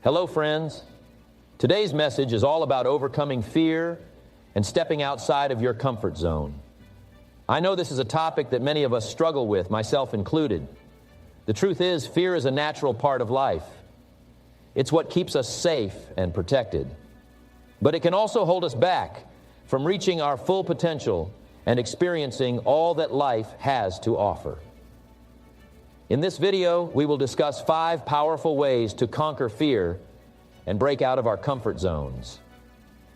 Hello, friends. Today's message is all about overcoming fear and stepping outside of your comfort zone. I know this is a topic that many of us struggle with, myself included. The truth is, fear is a natural part of life. It's what keeps us safe and protected. But it can also hold us back from reaching our full potential and experiencing all that life has to offer. In this video, we will discuss 5 powerful ways to conquer fear and break out of our comfort zones.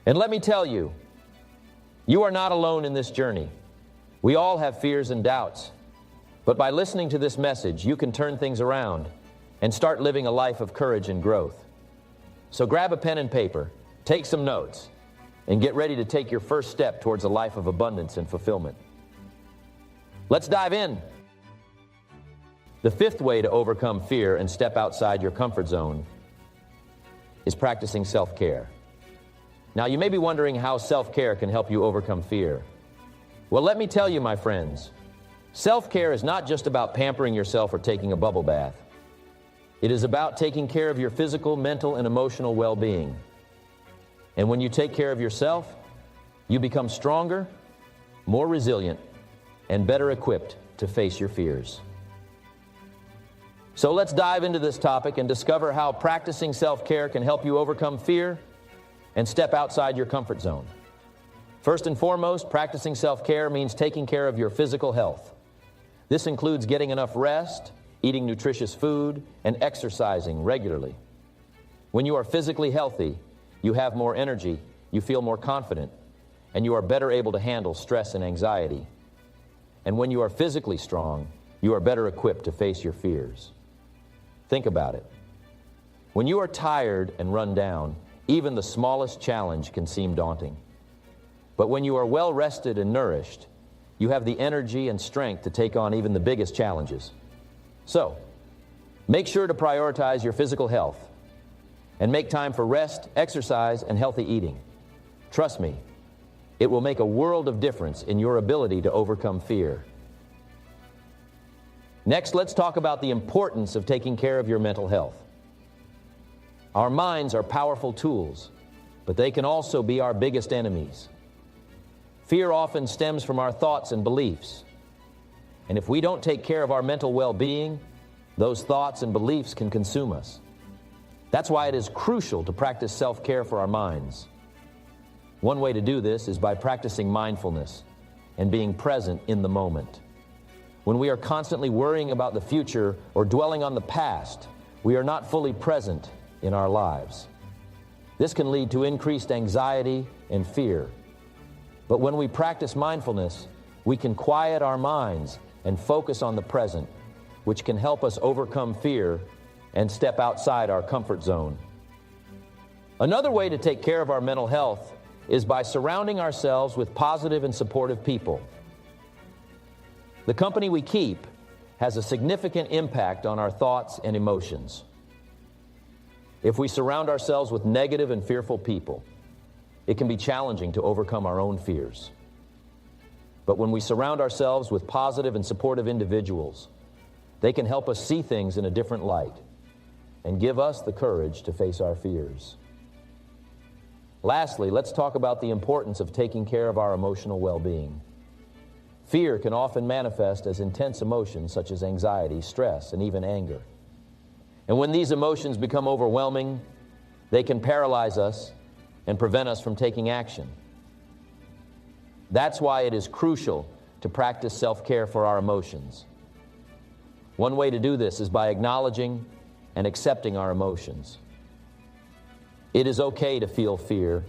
And let me tell you, you are not alone in this journey. We all have fears and doubts. But by listening to this message, you can turn things around and start living a life of courage and growth. So grab a pen and paper, take some notes, and get ready to take your first step towards a life of abundance and fulfillment. Let's dive in. The 5th way to overcome fear and step outside your comfort zone is practicing self-care. Now, you may be wondering how self-care can help you overcome fear. Well, let me tell you, my friends, self-care is not just about pampering yourself or taking a bubble bath. It is about taking care of your physical, mental, and emotional well-being. And when you take care of yourself, you become stronger, more resilient, and better equipped to face your fears. So let's dive into this topic and discover how practicing self-care can help you overcome fear and step outside your comfort zone. First and foremost, practicing self-care means taking care of your physical health. This includes getting enough rest, eating nutritious food, and exercising regularly. When you are physically healthy, you have more energy, you feel more confident, and you are better able to handle stress and anxiety. And when you are physically strong, you are better equipped to face your fears. Think about it. When you are tired and run down, even the smallest challenge can seem daunting. But when you are well rested and nourished, you have the energy and strength to take on even the biggest challenges. So, make sure to prioritize your physical health and make time for rest, exercise, and healthy eating. Trust me, it will make a world of difference in your ability to overcome fear. Next, let's talk about the importance of taking care of your mental health. Our minds are powerful tools, but they can also be our biggest enemies. Fear often stems from our thoughts and beliefs. And if we don't take care of our mental well-being, those thoughts and beliefs can consume us. That's why it is crucial to practice self-care for our minds. One way to do this is by practicing mindfulness and being present in the moment. When we are constantly worrying about the future or dwelling on the past, we are not fully present in our lives. This can lead to increased anxiety and fear. But when we practice mindfulness, we can quiet our minds and focus on the present, which can help us overcome fear and step outside our comfort zone. Another way to take care of our mental health is by surrounding ourselves with positive and supportive people. The company we keep has a significant impact on our thoughts and emotions. If we surround ourselves with negative and fearful people, it can be challenging to overcome our own fears. But when we surround ourselves with positive and supportive individuals, they can help us see things in a different light and give us the courage to face our fears. Lastly, let's talk about the importance of taking care of our emotional well-being. Fear can often manifest as intense emotions such as anxiety, stress, and even anger. And when these emotions become overwhelming, they can paralyze us and prevent us from taking action. That's why it is crucial to practice self-care for our emotions. One way to do this is by acknowledging and accepting our emotions. It is okay to feel fear,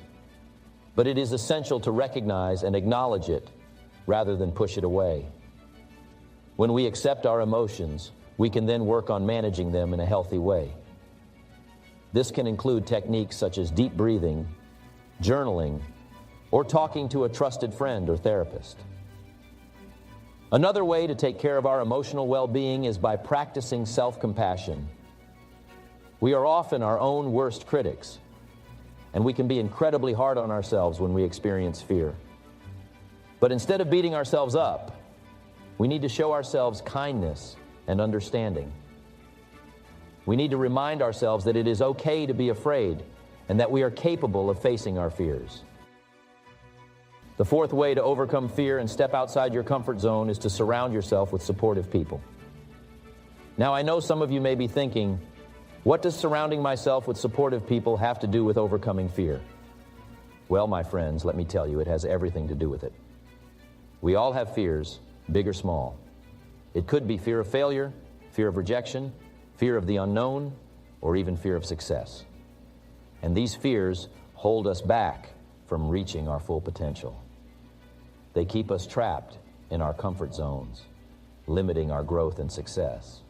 but it is essential to recognize and acknowledge it rather than push it away. When we accept our emotions, we can then work on managing them in a healthy way. This can include techniques such as deep breathing, journaling, or talking to a trusted friend or therapist. Another way to take care of our emotional well-being is by practicing self-compassion. We are often our own worst critics, and we can be incredibly hard on ourselves when we experience fear. But instead of beating ourselves up, we need to show ourselves kindness and understanding. We need to remind ourselves that it is okay to be afraid and that we are capable of facing our fears. The fourth way to overcome fear and step outside your comfort zone is to surround yourself with supportive people. Now, I know some of you may be thinking, what does surrounding myself with supportive people have to do with overcoming fear? Well, my friends, let me tell you, it has everything to do with it. We all have fears, big or small. It could be fear of failure, fear of rejection, fear of the unknown, or even fear of success. And these fears hold us back from reaching our full potential. They keep us trapped in our comfort zones, limiting our growth and success.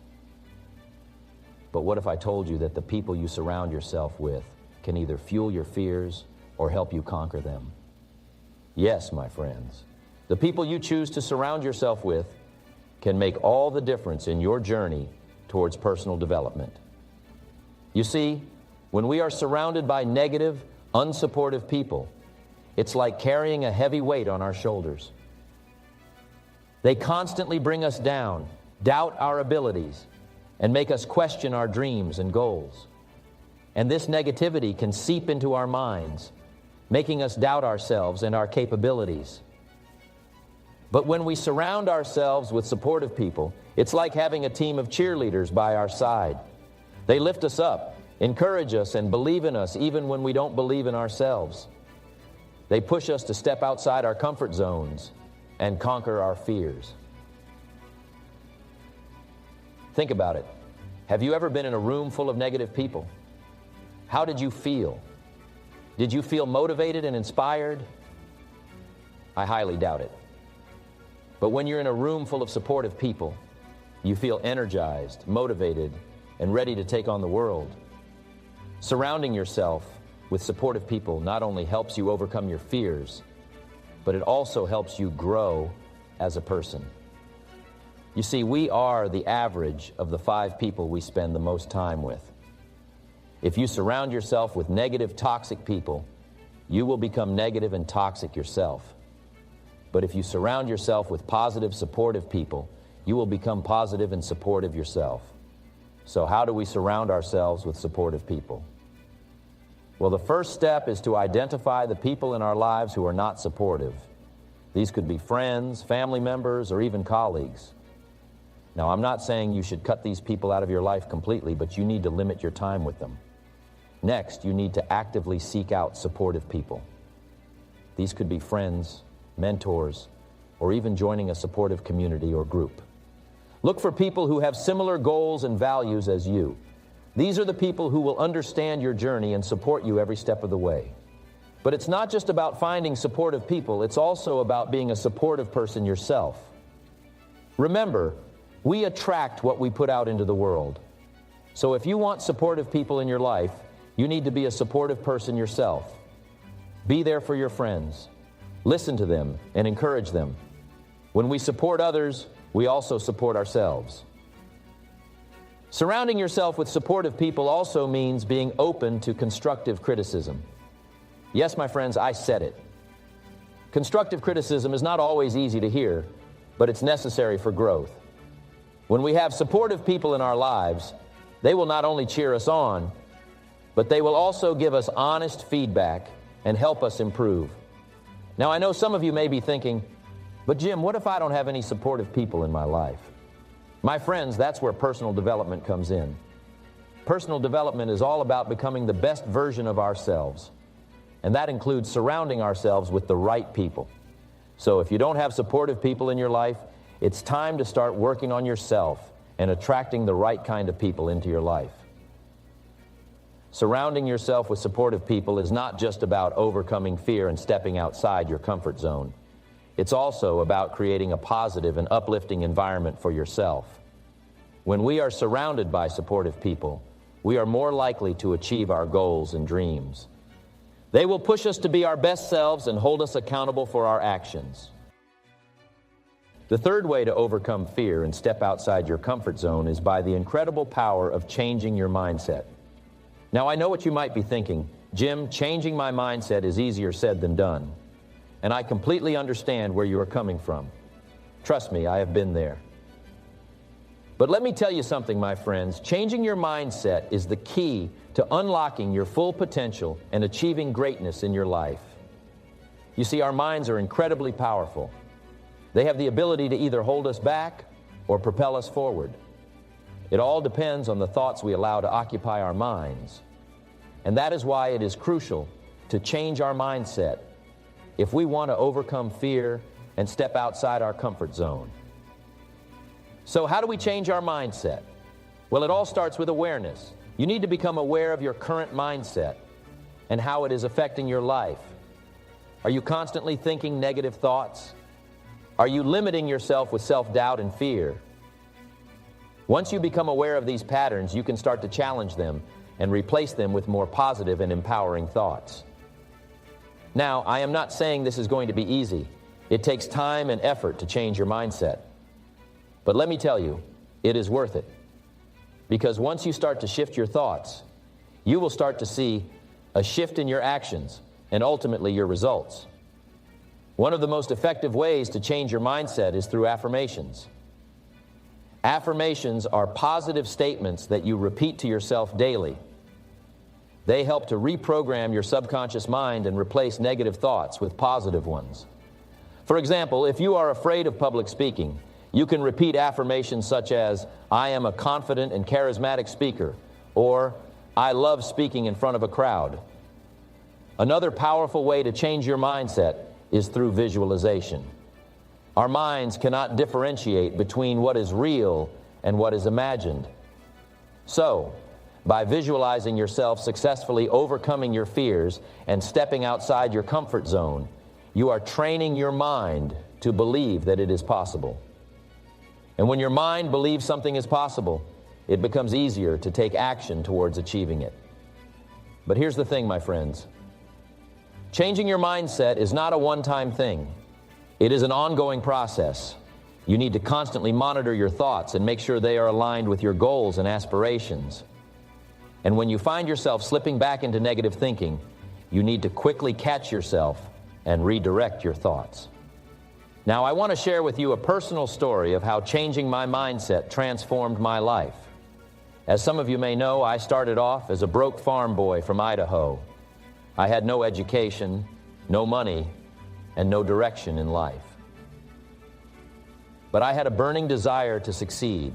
But what if I told you that the people you surround yourself with can either fuel your fears or help you conquer them? Yes, my friends, the people you choose to surround yourself with can make all the difference in your journey towards personal development. You see, when we are surrounded by negative, unsupportive people, it's like carrying a heavy weight on our shoulders. They constantly bring us down, doubt our abilities, and make us question our dreams and goals. And this negativity can seep into our minds, making us doubt ourselves and our capabilities. But when we surround ourselves with supportive people, it's like having a team of cheerleaders by our side. They lift us up, encourage us, and believe in us even when we don't believe in ourselves. They push us to step outside our comfort zones and conquer our fears. Think about it. Have you ever been in a room full of negative people? How did you feel? Did you feel motivated and inspired? I highly doubt it. But when you're in a room full of supportive people, you feel energized, motivated, and ready to take on the world. Surrounding yourself with supportive people not only helps you overcome your fears, but it also helps you grow as a person. You see, we are the average of the 5 people we spend the most time with. If you surround yourself with negative, toxic people, you will become negative and toxic yourself. But if you surround yourself with positive, supportive people, you will become positive and supportive yourself. So how do we surround ourselves with supportive people? Well, the first step is to identify the people in our lives who are not supportive. These could be friends, family members, or even colleagues. Now, I'm not saying you should cut these people out of your life completely, but you need to limit your time with them. Next, you need to actively seek out supportive people. These could be friends, mentors, or even joining a supportive community or group. Look for people who have similar goals and values as you. These are the people who will understand your journey and support you every step of the way. But it's not just about finding supportive people, it's also about being a supportive person yourself. Remember, we attract what we put out into the world. So if you want supportive people in your life, you need to be a supportive person yourself. Be there for your friends. Listen to them and encourage them. When we support others, we also support ourselves. Surrounding yourself with supportive people also means being open to constructive criticism. Yes, my friends, I said it. Constructive criticism is not always easy to hear, but it's necessary for growth. When we have supportive people in our lives, they will not only cheer us on, but they will also give us honest feedback and help us improve. Now, I know some of you may be thinking, but Jim, what if I don't have any supportive people in my life? My friends, that's where personal development comes in. Personal development is all about becoming the best version of ourselves, and that includes surrounding ourselves with the right people. So if you don't have supportive people in your life, it's time to start working on yourself and attracting the right kind of people into your life. Surrounding yourself with supportive people is not just about overcoming fear and stepping outside your comfort zone. It's also about creating a positive and uplifting environment for yourself. When we are surrounded by supportive people, we are more likely to achieve our goals and dreams. They will push us to be our best selves and hold us accountable for our actions. The third way to overcome fear and step outside your comfort zone is by the incredible power of changing your mindset. Now, I know what you might be thinking. Jim, changing my mindset is easier said than done. And I completely understand where you are coming from. Trust me, I have been there. But let me tell you something, my friends. Changing your mindset is the key to unlocking your full potential and achieving greatness in your life. You see, our minds are incredibly powerful. They have the ability to either hold us back or propel us forward. It all depends on the thoughts we allow to occupy our minds. And that is why it is crucial to change our mindset if we want to overcome fear and step outside our comfort zone. So how do we change our mindset? Well, it all starts with awareness. You need to become aware of your current mindset and how it is affecting your life. Are you constantly thinking negative thoughts? Are you limiting yourself with self-doubt and fear? Once you become aware of these patterns, you can start to challenge them and replace them with more positive and empowering thoughts. Now, I am not saying this is going to be easy. It takes time and effort to change your mindset. But let me tell you, it is worth it. Because once you start to shift your thoughts, you will start to see a shift in your actions and ultimately your results. One of the most effective ways to change your mindset is through affirmations. Affirmations are positive statements that you repeat to yourself daily. They help to reprogram your subconscious mind and replace negative thoughts with positive ones. For example, if you are afraid of public speaking, you can repeat affirmations such as, "I am a confident and charismatic speaker," or "I love speaking in front of a crowd." Another powerful way to change your mindset is through visualization. Our minds cannot differentiate between what is real and what is imagined. So, by visualizing yourself successfully overcoming your fears and stepping outside your comfort zone, you are training your mind to believe that it is possible. And when your mind believes something is possible, it becomes easier to take action towards achieving it. But here's the thing, my friends. Changing your mindset is not a one-time thing. It is an ongoing process. You need to constantly monitor your thoughts and make sure they are aligned with your goals and aspirations. And when you find yourself slipping back into negative thinking, you need to quickly catch yourself and redirect your thoughts. Now, I want to share with you a personal story of how changing my mindset transformed my life. As some of you may know, I started off as a broke farm boy from Idaho. I had no education, no money, and no direction in life. But I had a burning desire to succeed.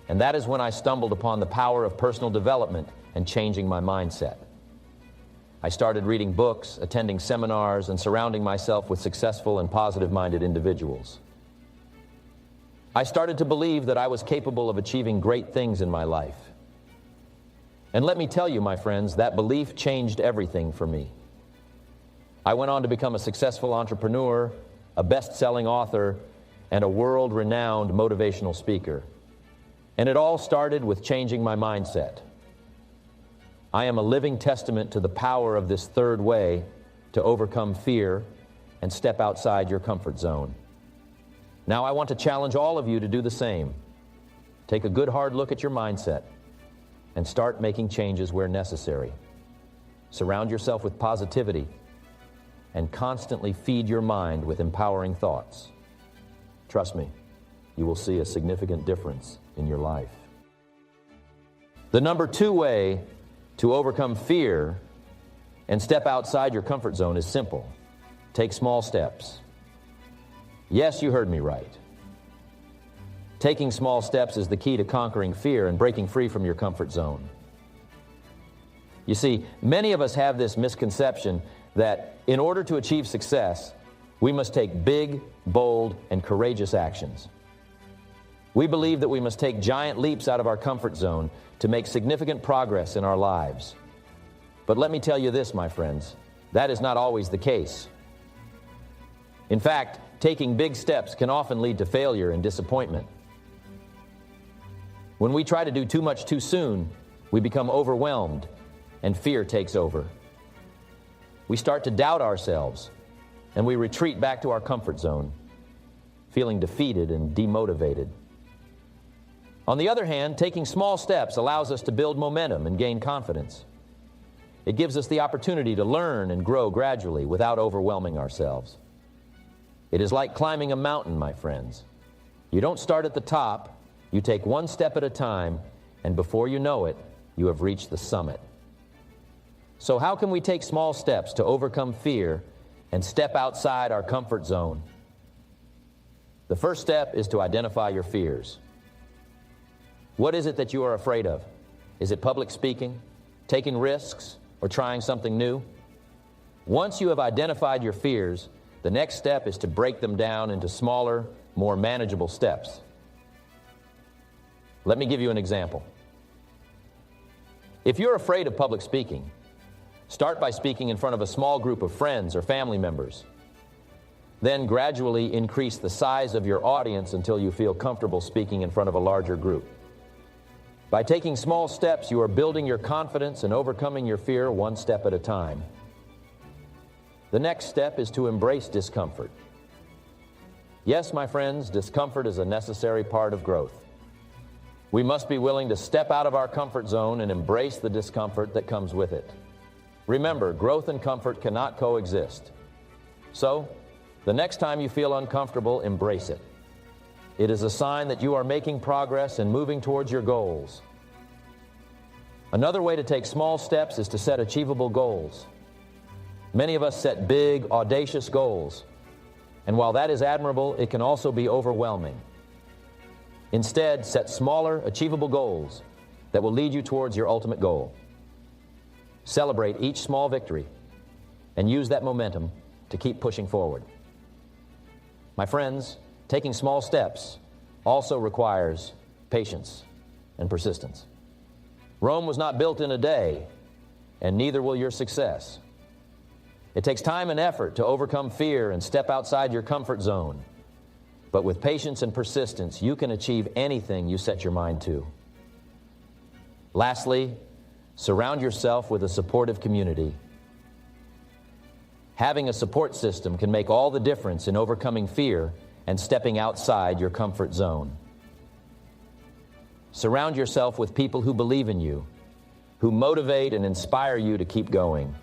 And that is when I stumbled upon the power of personal development and changing my mindset. I started reading books, attending seminars, and surrounding myself with successful and positive-minded individuals. I started to believe that I was capable of achieving great things in my life. And let me tell you, my friends, that belief changed everything for me. I went on to become a successful entrepreneur, a best-selling author, and a world-renowned motivational speaker. And it all started with changing my mindset. I am a living testament to the power of this third way to overcome fear and step outside your comfort zone. Now I want to challenge all of you to do the same. Take a good hard look at your mindset and start making changes where necessary. Surround yourself with positivity and constantly feed your mind with empowering thoughts. Trust me, you will see a significant difference in your life. The number 2 way to overcome fear and step outside your comfort zone is simple. Take small steps. Yes, you heard me right. Taking small steps is the key to conquering fear and breaking free from your comfort zone. You see, many of us have this misconception that in order to achieve success, we must take big, bold, and courageous actions. We believe that we must take giant leaps out of our comfort zone to make significant progress in our lives. But let me tell you this, my friends, that is not always the case. In fact, taking big steps can often lead to failure and disappointment. When we try to do too much too soon, we become overwhelmed and fear takes over. We start to doubt ourselves and we retreat back to our comfort zone, feeling defeated and demotivated. On the other hand, taking small steps allows us to build momentum and gain confidence. It gives us the opportunity to learn and grow gradually without overwhelming ourselves. It is like climbing a mountain, my friends. You don't start at the top, You take one step at a time, and before you know it, you have reached the summit. So how can we take small steps to overcome fear and step outside our comfort zone? The first step is to identify your fears. What is it that you are afraid of? Is it public speaking, taking risks, or trying something new? Once you have identified your fears, the next step is to break them down into smaller, more manageable steps. Let me give you an example. If you're afraid of public speaking, start by speaking in front of a small group of friends or family members. Then gradually increase the size of your audience until you feel comfortable speaking in front of a larger group. By taking small steps, you are building your confidence and overcoming your fear one step at a time. The next step is to embrace discomfort. Yes, my friends, discomfort is a necessary part of growth. We must be willing to step out of our comfort zone and embrace the discomfort that comes with it. Remember, growth and comfort cannot coexist. So, the next time you feel uncomfortable, embrace it. It is a sign that you are making progress and moving towards your goals. Another way to take small steps is to set achievable goals. Many of us set big, audacious goals, and while that is admirable, it can also be overwhelming. Instead, set smaller, achievable goals that will lead you towards your ultimate goal. Celebrate each small victory and use that momentum to keep pushing forward. My friends, taking small steps also requires patience and persistence. Rome was not built in a day, and neither will your success. It takes time and effort to overcome fear and step outside your comfort zone. But with patience and persistence, you can achieve anything you set your mind to. Lastly, surround yourself with a supportive community. Having a support system can make all the difference in overcoming fear and stepping outside your comfort zone. Surround yourself with people who believe in you, who motivate and inspire you to keep going.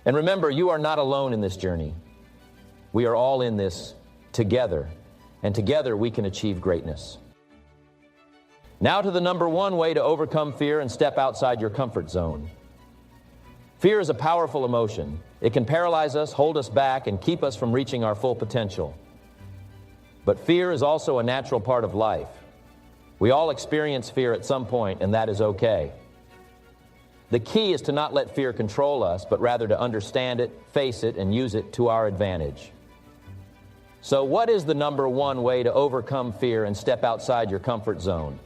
And remember, you are not alone in this journey. We are all in this together, and together we can achieve greatness. Now to the number one way to overcome fear and step outside your comfort zone. Fear is a powerful emotion. It can paralyze us, hold us back, and keep us from reaching our full potential. But fear is also a natural part of life. We all experience fear at some point, and that is okay. The key is to not let fear control us, but rather to understand it, face it, and use it to our advantage. So what is the number one way to overcome fear and step outside your comfort zone?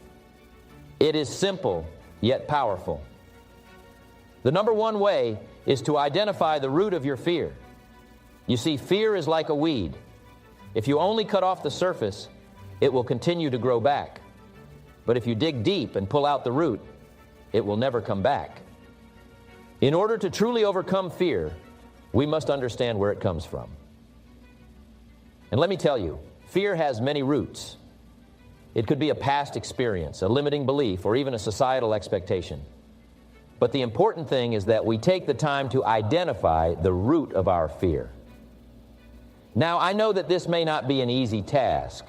It is simple, yet powerful. The number one way is to identify the root of your fear. You see, fear is like a weed. If you only cut off the surface, it will continue to grow back. But if you dig deep and pull out the root, it will never come back. In order to truly overcome fear, we must understand where it comes from. And let me tell you, fear has many roots. It could be a past experience, a limiting belief, or even a societal expectation. But the important thing is that we take the time to identify the root of our fear. Now, I know that this may not be an easy task.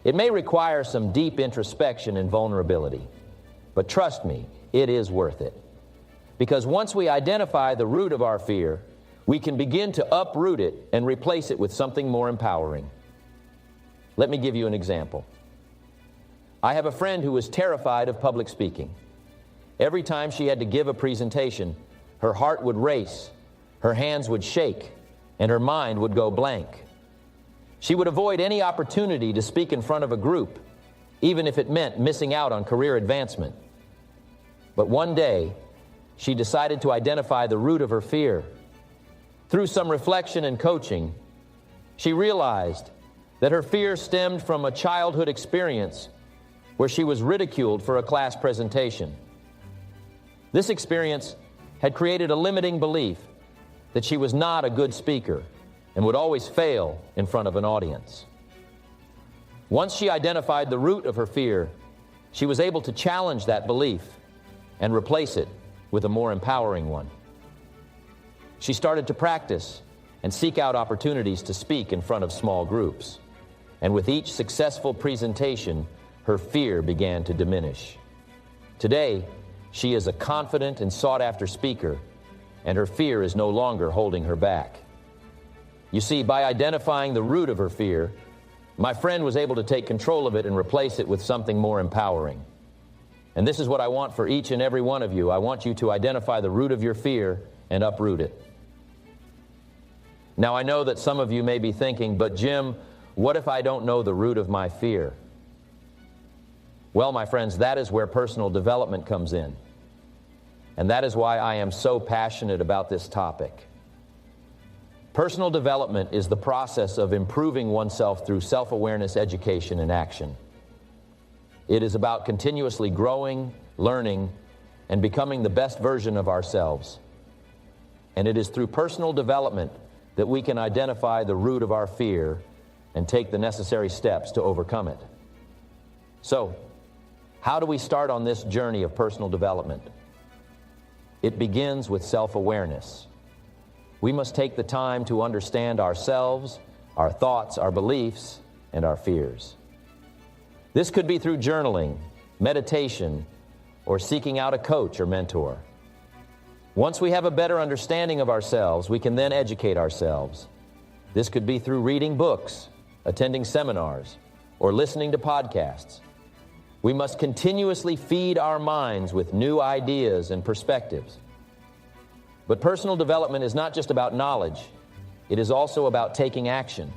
It may require some deep introspection and vulnerability. But trust me, it is worth it. Because once we identify the root of our fear, we can begin to uproot it and replace it with something more empowering. Let me give you an example. I have a friend who was terrified of public speaking. Every time she had to give a presentation, her heart would race, her hands would shake, and her mind would go blank. She would avoid any opportunity to speak in front of a group, even if it meant missing out on career advancement. But one day, she decided to identify the root of her fear. Through some reflection and coaching, she realized that her fear stemmed from a childhood experience where she was ridiculed for a class presentation. This experience had created a limiting belief that she was not a good speaker and would always fail in front of an audience. Once she identified the root of her fear, she was able to challenge that belief and replace it with a more empowering one. She started to practice and seek out opportunities to speak in front of small groups. And with each successful presentation, her fear began to diminish. Today, she is a confident and sought-after speaker, and her fear is no longer holding her back. You see, by identifying the root of her fear, my friend was able to take control of it and replace it with something more empowering. And this is what I want for each and every one of you. I want you to identify the root of your fear and uproot it. Now, I know that some of you may be thinking, but Jim, what if I don't know the root of my fear? Well, my friends, that is where personal development comes in. And that is why I am so passionate about this topic. Personal development is the process of improving oneself through self-awareness, education, and action. It is about continuously growing, learning, and becoming the best version of ourselves. And it is through personal development that we can identify the root of our fear and take the necessary steps to overcome it. So, how do we start on this journey of personal development? It begins with self-awareness. We must take the time to understand ourselves, our thoughts, our beliefs, and our fears. This could be through journaling, meditation, or seeking out a coach or mentor. Once we have a better understanding of ourselves, we can then educate ourselves. This could be through reading books, attending seminars, or listening to podcasts. We must continuously feed our minds with new ideas and perspectives. But personal development is not just about knowledge. It is also about taking action.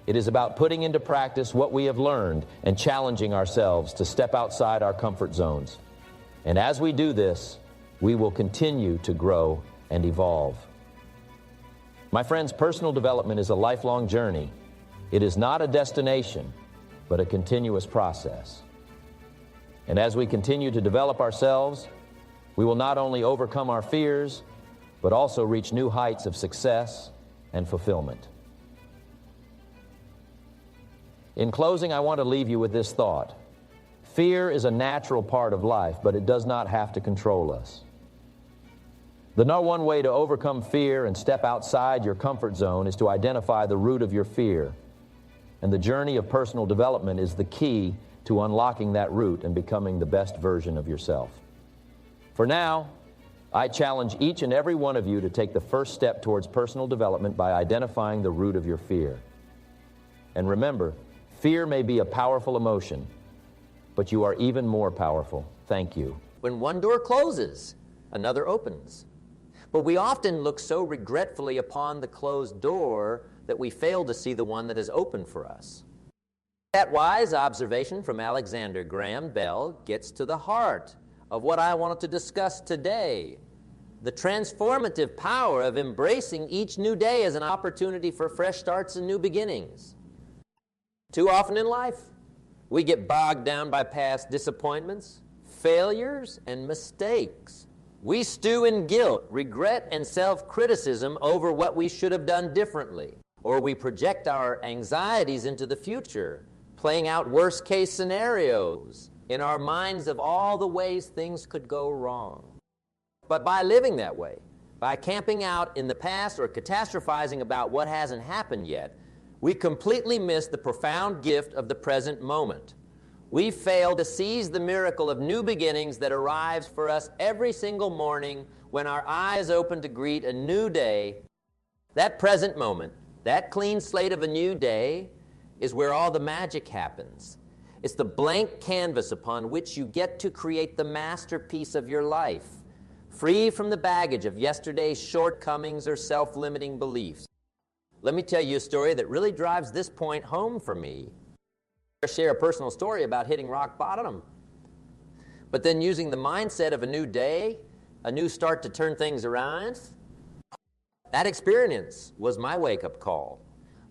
It is about putting into practice what we have learned and challenging ourselves to step outside our comfort zones. And as we do this, we will continue to grow and evolve. My friends, personal development is a lifelong journey. It is not a destination, but a continuous process. And as we continue to develop ourselves, we will not only overcome our fears, but also reach new heights of success and fulfillment. In closing, I want to leave you with this thought. Fear is a natural part of life, but it does not have to control us. The number one way to overcome fear and step outside your comfort zone is to identify the root of your fear. And the journey of personal development is the key to unlocking that root and becoming the best version of yourself. For now, I challenge each and every one of you to take the first step towards personal development by identifying the root of your fear. And remember, fear may be a powerful emotion, but you are even more powerful. Thank you. When one door closes, another opens. But we often look so regretfully upon the closed door that we fail to see the one that is open for us. That wise observation from Alexander Graham Bell gets to the heart of what I wanted to discuss today. The transformative power of embracing each new day as an opportunity for fresh starts and new beginnings. Too often in life, we get bogged down by past disappointments, failures, and mistakes. We stew in guilt, regret, and self-criticism over what we should have done differently. Or we project our anxieties into the future, playing out worst-case scenarios in our minds of all the ways things could go wrong. But by living that way, by camping out in the past or catastrophizing about what hasn't happened yet, we completely miss the profound gift of the present moment. We fail to seize the miracle of new beginnings that arrives for us every single morning when our eyes open to greet a new day. That present moment, that clean slate of a new day, is where all the magic happens. It's the blank canvas upon which you get to create the masterpiece of your life, free from the baggage of yesterday's shortcomings or self-limiting beliefs. Let me tell you a story that really drives this point home for me. I share a personal story about hitting rock bottom, but then using the mindset of a new day, a new start to turn things around. That experience was my wake-up call.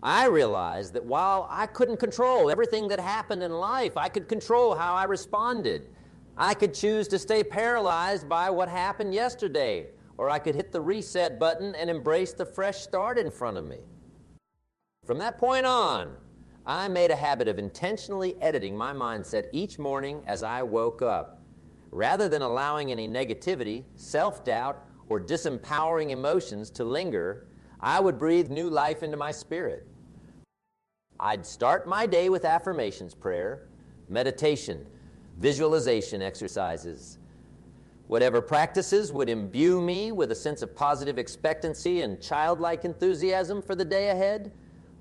I realized that while I couldn't control everything that happened in life, I could control how I responded. I could choose to stay paralyzed by what happened yesterday, or I could hit the reset button and embrace the fresh start in front of me. From that point on, I made a habit of intentionally editing my mindset each morning as I woke up. Rather than allowing any negativity, self-doubt, or disempowering emotions to linger, I would breathe new life into my spirit. I'd start my day with affirmations prayer, meditation, visualization exercises. Whatever practices would imbue me with a sense of positive expectancy and childlike enthusiasm for the day ahead,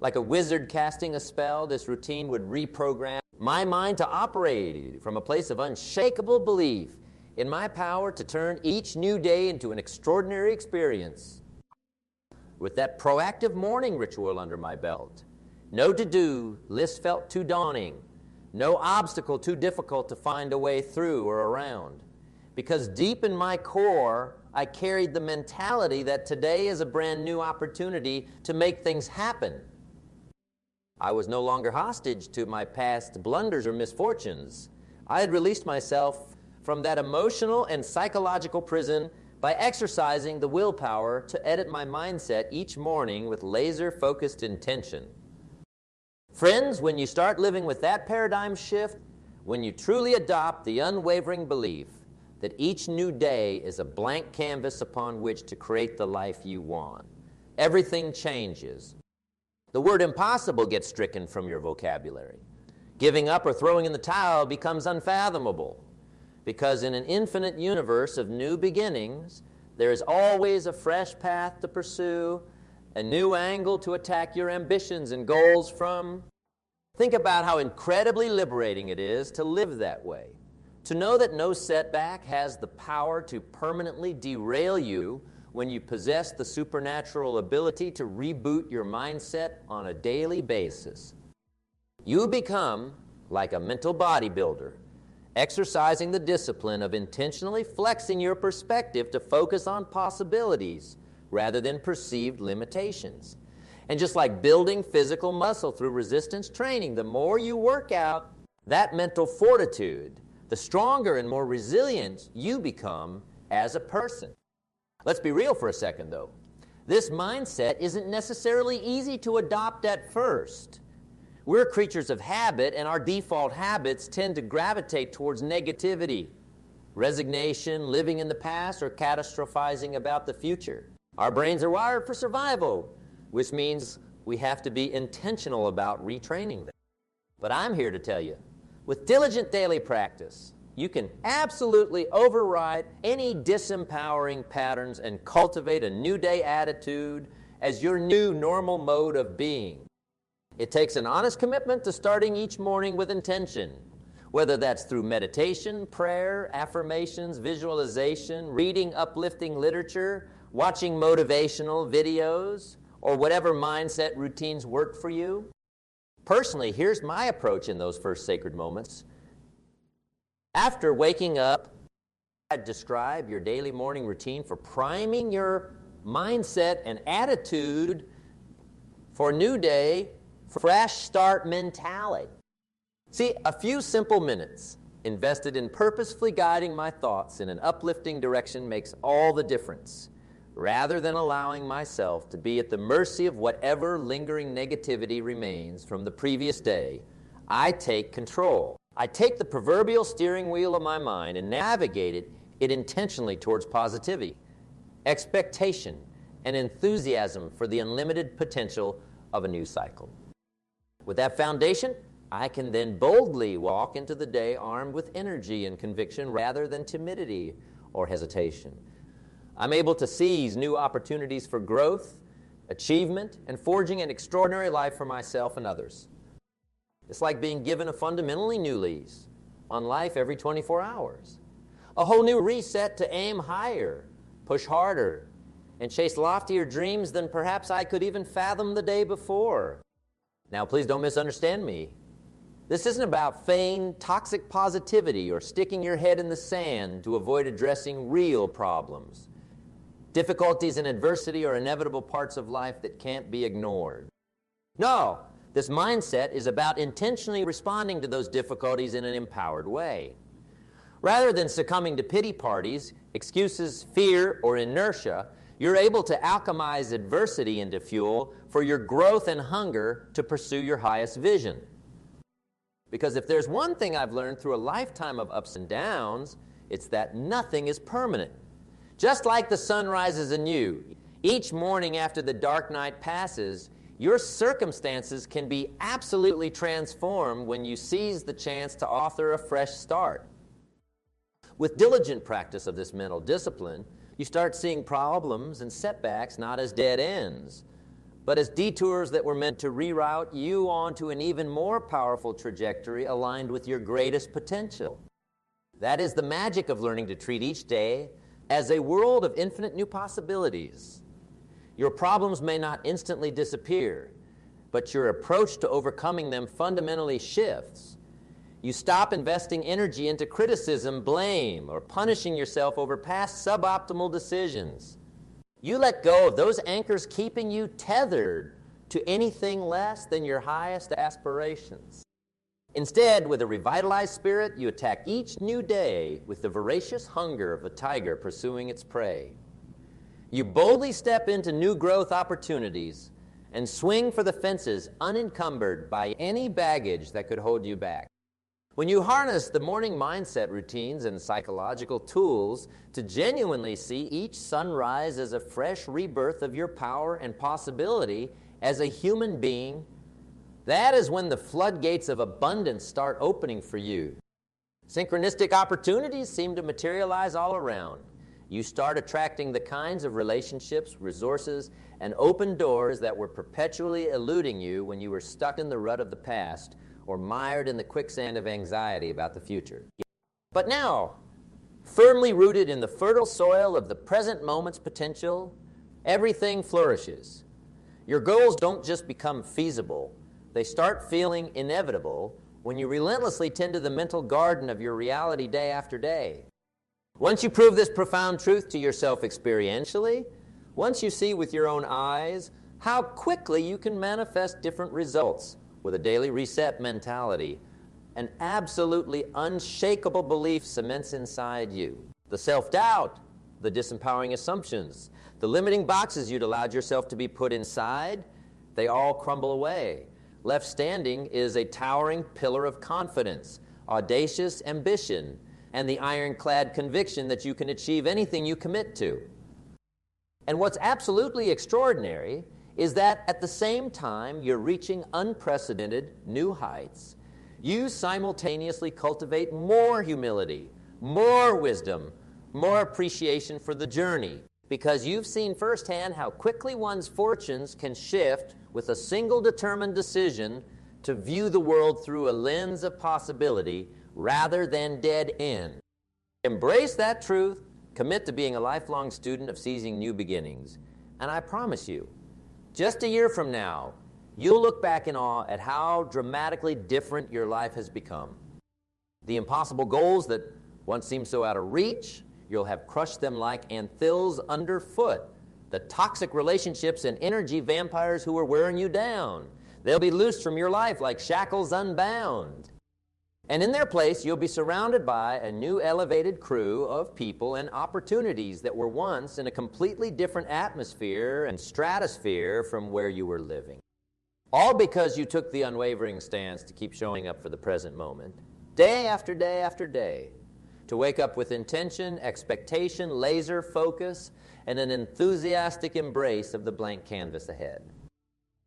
like a wizard casting a spell, this routine would reprogram my mind to operate from a place of unshakable belief in my power to turn each new day into an extraordinary experience. With that proactive morning ritual under my belt, no to-do list felt too daunting, no obstacle too difficult to find a way through or around. Because deep in my core, I carried the mentality that today is a brand new opportunity to make things happen. I was no longer hostage to my past blunders or misfortunes. I had released myself from that emotional and psychological prison by exercising the willpower to edit my mindset each morning with laser-focused intention. Friends, when you start living with that paradigm shift, when you truly adopt the unwavering belief that each new day is a blank canvas upon which to create the life you want, everything changes. The word impossible gets stricken from your vocabulary. Giving up or throwing in the towel becomes unfathomable, because in an infinite universe of new beginnings, there is always a fresh path to pursue, a new angle to attack your ambitions and goals from. Think about how incredibly liberating it is to live that way. To know that no setback has the power to permanently derail you when you possess the supernatural ability to reboot your mindset on a daily basis. You become like a mental bodybuilder, exercising the discipline of intentionally flexing your perspective to focus on possibilities rather than perceived limitations. And just like building physical muscle through resistance training, the more you work out that mental fortitude, the stronger and more resilient you become as a person. Let's be real for a second, though. This mindset isn't necessarily easy to adopt at first. We're creatures of habit, and our default habits tend to gravitate towards negativity, resignation, living in the past, or catastrophizing about the future. Our brains are wired for survival, which means we have to be intentional about retraining them. But I'm here to tell you, with diligent daily practice, you can absolutely override any disempowering patterns and cultivate a new day attitude as your new normal mode of being. It takes an honest commitment to starting each morning with intention, whether that's through meditation, prayer, affirmations, visualization, reading uplifting literature, watching motivational videos, or whatever mindset routines work for you. Personally, here's my approach in those first sacred moments. After waking up, I'd describe your daily morning routine for priming your mindset and attitude for a new day, fresh start mentality. See, a few simple minutes invested in purposefully guiding my thoughts in an uplifting direction makes all the difference. Rather than allowing myself to be at the mercy of whatever lingering negativity remains from the previous day, I take control. I take the proverbial steering wheel of my mind and navigate it intentionally towards positivity, expectation, and enthusiasm for the unlimited potential of a new cycle. With that foundation, I can then boldly walk into the day armed with energy and conviction rather than timidity or hesitation. I'm able to seize new opportunities for growth, achievement, and forging an extraordinary life for myself and others. It's like being given a fundamentally new lease on life every 24 hours. A whole new reset to aim higher, push harder, and chase loftier dreams than perhaps I could even fathom the day before. Now, please don't misunderstand me. This isn't about feigned toxic positivity or sticking your head in the sand to avoid addressing real problems. Difficulties and adversity are inevitable parts of life that can't be ignored. No, this mindset is about intentionally responding to those difficulties in an empowered way. Rather than succumbing to pity parties, excuses, fear, or inertia, you're able to alchemize adversity into fuel for your growth and hunger to pursue your highest vision. Because if there's one thing I've learned through a lifetime of ups and downs, it's that nothing is permanent. Just like the sun rises anew, each morning after the dark night passes, Your circumstances can be absolutely transformed when you seize the chance to author a fresh start. With diligent practice of this mental discipline, you start seeing problems and setbacks not as dead ends, but as detours that were meant to reroute you onto an even more powerful trajectory aligned with your greatest potential. That is the magic of learning to treat each day as a world of infinite new possibilities. Your problems may not instantly disappear, but your approach to overcoming them fundamentally shifts. You stop investing energy into criticism, blame, or punishing yourself over past suboptimal decisions. You let go of those anchors keeping you tethered to anything less than your highest aspirations. Instead, with a revitalized spirit, you attack each new day with the voracious hunger of a tiger pursuing its prey. You boldly step into new growth opportunities and swing for the fences unencumbered by any baggage that could hold you back. When you harness the morning mindset routines and psychological tools to genuinely see each sunrise as a fresh rebirth of your power and possibility as a human being, that is when the floodgates of abundance start opening for you. Synchronistic opportunities seem to materialize all around. You start attracting the kinds of relationships, resources, and open doors that were perpetually eluding you when you were stuck in the rut of the past or mired in the quicksand of anxiety about the future. But now, firmly rooted in the fertile soil of the present moment's potential, everything flourishes. Your goals don't just become feasible, they start feeling inevitable when you relentlessly tend to the mental garden of your reality day after day. Once you prove this profound truth to yourself experientially, once you see with your own eyes how quickly you can manifest different results with a daily reset mentality, an absolutely unshakable belief cements inside you. The self-doubt, the disempowering assumptions, the limiting boxes you'd allowed yourself to be put inside, they all crumble away. Left standing is a towering pillar of confidence, audacious ambition, and the ironclad conviction that you can achieve anything you commit to. And what's absolutely extraordinary is that at the same time you're reaching unprecedented new heights, you simultaneously cultivate more humility, more wisdom, more appreciation for the journey, because you've seen firsthand how quickly one's fortunes can shift with a single determined decision to view the world through a lens of possibility rather than dead end. Embrace that truth, commit to being a lifelong student of seizing new beginnings, and I promise you, just a year from now, you'll look back in awe at how dramatically different your life has become. The impossible goals that once seemed so out of reach, you'll have crushed them like anthills underfoot. The toxic relationships and energy vampires who were wearing you down, they'll be loosed from your life like shackles unbound. And in their place, you'll be surrounded by a new elevated crew of people and opportunities that were once in a completely different atmosphere and stratosphere from where you were living. All because you took the unwavering stance to keep showing up for the present moment, day after day after day, to wake up with intention, expectation, laser focus, and an enthusiastic embrace of the blank canvas ahead.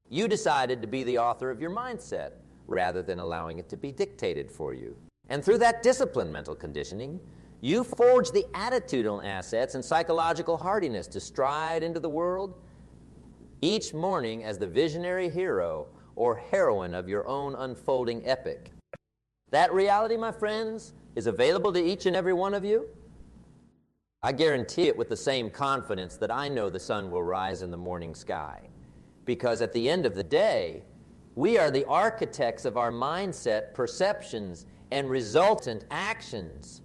You decided to be the author of your mindset, rather than allowing it to be dictated for you. And through that disciplined mental conditioning, you forge the attitudinal assets and psychological hardiness to stride into the world each morning as the visionary hero or heroine of your own unfolding epic. That reality, my friends, is available to each and every one of you. I guarantee it with the same confidence that I know the sun will rise in the morning sky. Because at the end of the day, we are the architects of our mindset, perceptions, and resultant actions.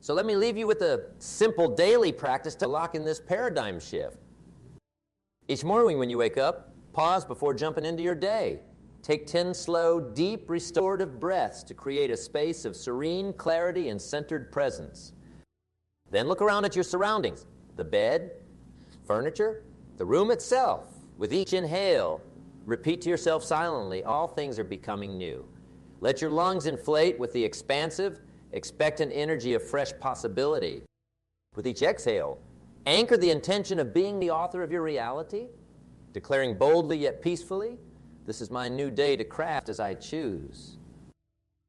So let me leave you with a simple daily practice to lock in this paradigm shift. Each morning when you wake up, pause before jumping into your day. Take 10 slow, deep, restorative breaths to create a space of serene clarity and centered presence. Then look around at your surroundings, the bed, furniture, the room itself. With each inhale, repeat to yourself silently, all things are becoming new. Let your lungs inflate with the expansive, expectant energy of fresh possibility. With each exhale, anchor the intention of being the author of your reality declaring boldly yet peacefully, "This is my new day to craft as I choose."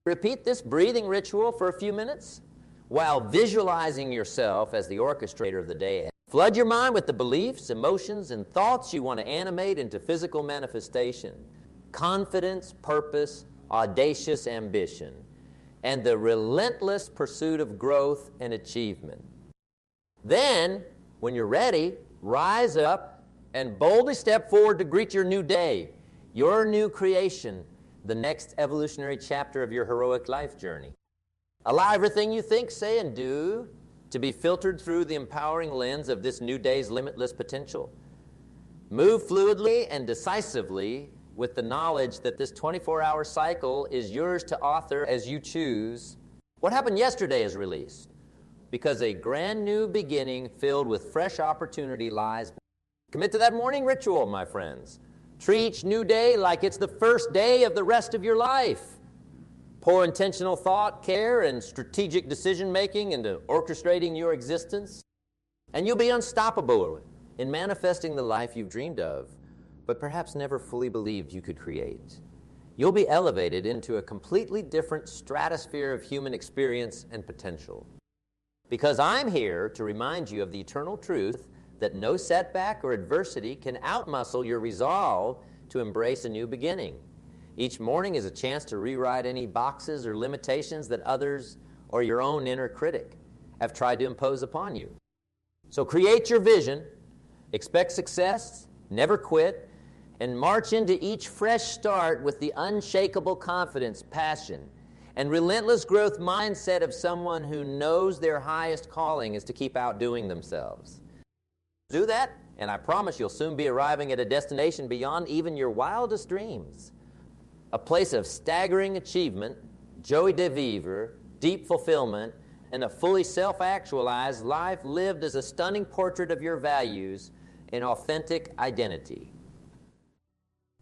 Repeat this breathing ritual for a few minutes while visualizing yourself as the orchestrator of the day. Flood your mind with the beliefs, emotions, and thoughts you want to animate into physical manifestation. Confidence, purpose, audacious ambition, and the relentless pursuit of growth and achievement. Then, when you're ready, rise up and boldly step forward to greet your new day, your new creation, the next evolutionary chapter of your heroic life journey. Allow everything you think, say, and do to be filtered through the empowering lens of this new day's limitless potential. Move fluidly and decisively with the knowledge that this 24-hour cycle is yours to author as you choose. What happened yesterday is released, because a brand new beginning filled with fresh opportunity lies. Commit to that morning ritual, my friends. Treat each new day like it's the first day of the rest of your life. Pour intentional thought, care, and strategic decision-making into orchestrating your existence, and you'll be unstoppable in manifesting the life you've dreamed of, but perhaps never fully believed you could create. You'll be elevated into a completely different stratosphere of human experience and potential. Because I'm here to remind you of the eternal truth that no setback or adversity can outmuscle your resolve to embrace a new beginning. Each morning is a chance to rewrite any boxes or limitations that others or your own inner critic have tried to impose upon you. So create your vision, expect success, never quit, and march into each fresh start with the unshakable confidence, passion, and relentless growth mindset of someone who knows their highest calling is to keep outdoing themselves. Do that, and I promise you'll soon be arriving at a destination beyond even your wildest dreams. A place of staggering achievement, joie de vivre, deep fulfillment, and a fully self-actualized life lived as a stunning portrait of your values and authentic identity.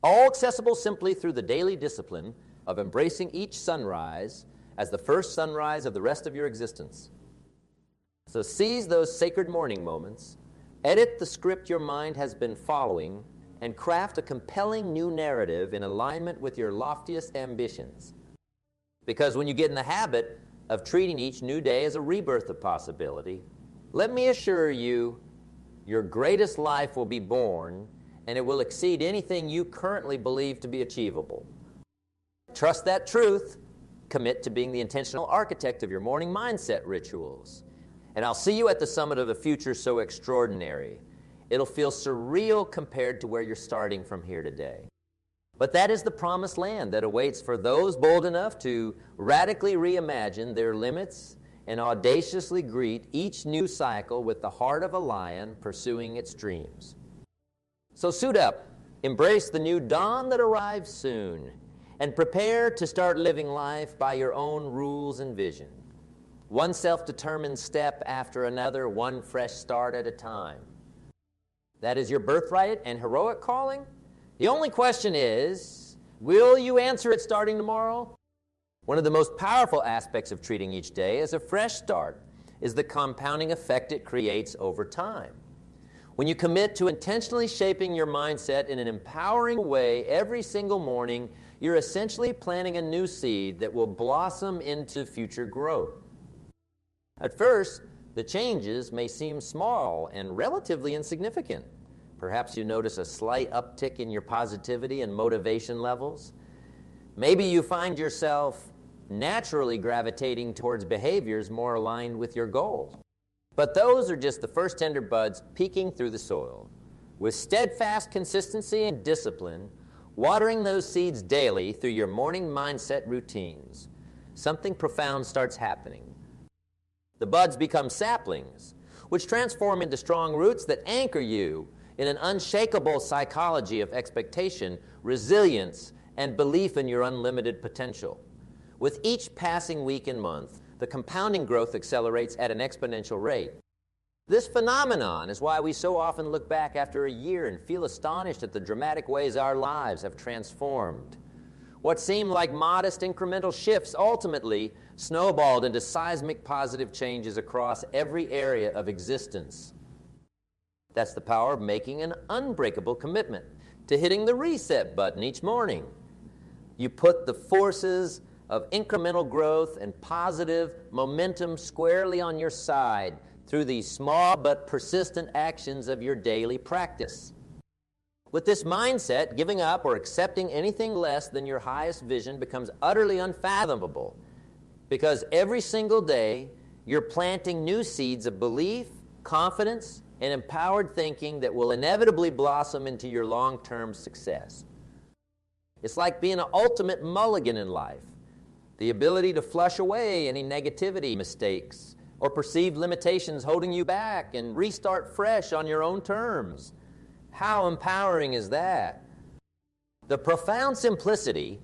All accessible simply through the daily discipline of embracing each sunrise as the first sunrise of the rest of your existence. So seize those sacred morning moments, edit the script your mind has been following, and craft a compelling new narrative in alignment with your loftiest ambitions. Because when you get in the habit of treating each new day as a rebirth of possibility, let me assure you, your greatest life will be born, and it will exceed anything you currently believe to be achievable. Trust that truth, commit to being the intentional architect of your morning mindset rituals, and I'll see you at the summit of a future so extraordinary. It'll feel surreal compared to where you're starting from here today. But that is the promised land that awaits for those bold enough to radically reimagine their limits and audaciously greet each new cycle with the heart of a lion pursuing its dreams. So suit up, embrace the new dawn that arrives soon, and prepare to start living life by your own rules and vision. One self-determined step after another, one fresh start at a time. That is your birthright and heroic calling. The only question is, will you answer it starting tomorrow? One of the most powerful aspects of treating each day as a fresh start is the compounding effect it creates over time. When you commit to intentionally shaping your mindset in an empowering way every single morning, you're essentially planting a new seed that will blossom into future growth. At first, the changes may seem small and relatively insignificant. Perhaps you notice a slight uptick in your positivity and motivation levels. Maybe you find yourself naturally gravitating towards behaviors more aligned with your goal. But those are just the first tender buds peeking through the soil. With steadfast consistency and discipline, watering those seeds daily through your morning mindset routines, something profound starts happening. The buds become saplings, which transform into strong roots that anchor you in an unshakable psychology of expectation, resilience, and belief in your unlimited potential. With each passing week and month, the compounding growth accelerates at an exponential rate. This phenomenon is why we so often look back after a year and feel astonished at the dramatic ways our lives have transformed. What seemed like modest incremental shifts ultimately snowballed into seismic positive changes across every area of existence. That's the power of making an unbreakable commitment to hitting the reset button each morning. You put the forces of incremental growth and positive momentum squarely on your side through these small but persistent actions of your daily practice. With this mindset, giving up or accepting anything less than your highest vision becomes utterly unfathomable, because every single day you're planting new seeds of belief, confidence, and empowered thinking that will inevitably blossom into your long-term success. It's like being an ultimate mulligan in life, the ability to flush away any negativity, mistakes, or perceived limitations holding you back and restart fresh on your own terms. How empowering is that? The profound simplicity,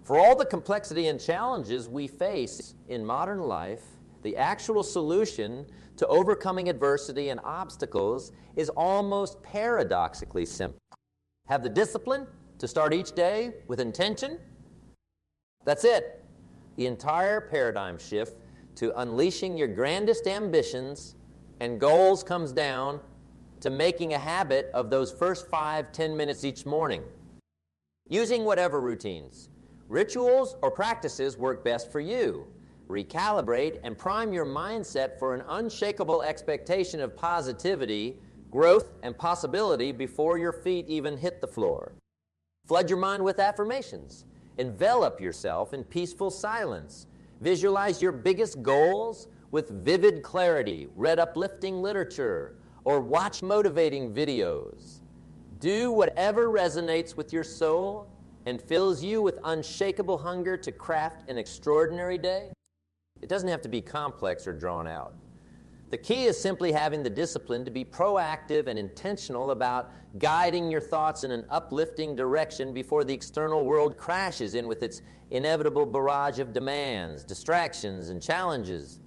for all the complexity and challenges we face in modern life, the actual solution to overcoming adversity and obstacles is almost paradoxically simple. Have the discipline to start each day with intention. That's it. The entire paradigm shift to unleashing your grandest ambitions and goals comes down to making a habit of those first 5-10 minutes each morning. Using whatever routines, rituals, or practices work best for you. Recalibrate and prime your mindset for an unshakable expectation of positivity, growth, and possibility before your feet even hit the floor. Flood your mind with affirmations. Envelop yourself in peaceful silence. Visualize your biggest goals with vivid clarity. Read uplifting literature or watch motivating videos. Do whatever resonates with your soul and fills you with unshakable hunger to craft an extraordinary day. It doesn't have to be complex or drawn out. The key is simply having the discipline to be proactive and intentional about guiding your thoughts in an uplifting direction before the external world crashes in with its inevitable barrage of demands, distractions, and challenges.